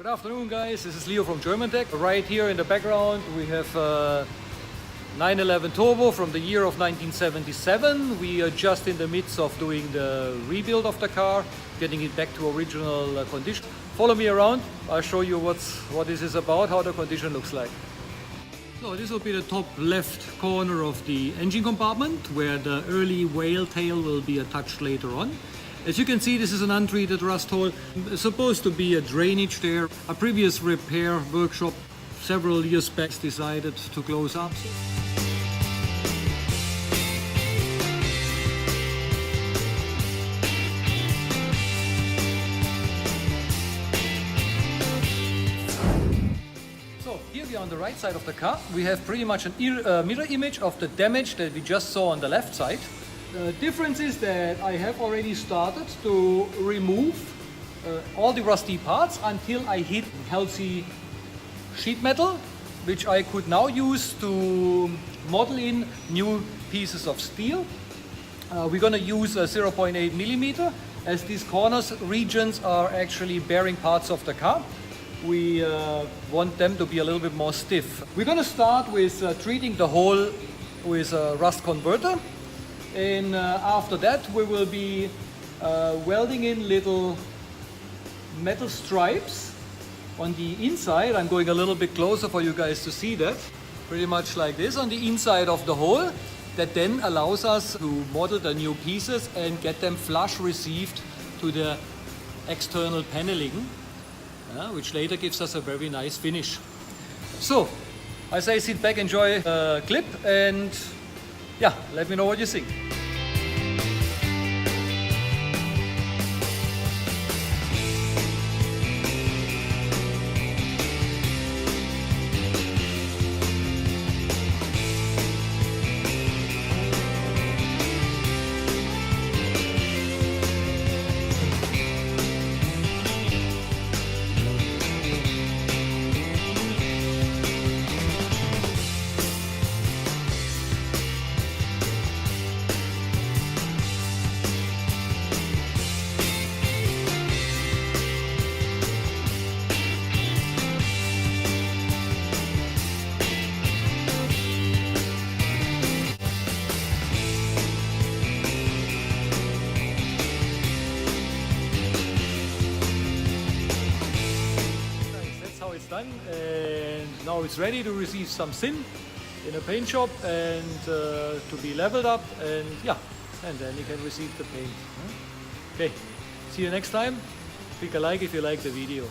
Good afternoon, guys. This is Leo from Germantech. Right here in the background we have 911 Turbo from the year of 1977. We are just in the midst of doing the rebuild of the car, getting it back to original condition. Follow me around. I'll show you what this is about, how the condition looks like. So this will be the top left corner of the engine compartment, where the early whale tail will be attached later on. As you can see, this is an untreated rust hole. It's supposed to be a drainage there. A previous repair workshop several years back decided to close up. So here we are on the right side of the car. We have pretty much a mirror image of the damage that we just saw on the left side. The difference is that I have already started to remove all the rusty parts until I hit healthy sheet metal, which I could now use to model in new pieces of steel. We're going to use a 0.8 millimeter, as these corners regions are actually bearing parts of the car. We want them to be a little bit more stiff. We're going to start with treating the hole with a rust converter. And after that we will be welding in little metal stripes on the inside. I'm going a little bit closer for you guys to see that. Pretty much like this on the inside of the hole. That then allows us to model the new pieces and get them flush received to the external paneling, which later gives us a very nice finish. So I say sit back, enjoy the clip, and yeah, let me know what you think. Done, and now it's ready to receive some sin in a paint shop and to be leveled up, and yeah, and then you can receive the paint. Okay, see you next time. Click a like if you like the video.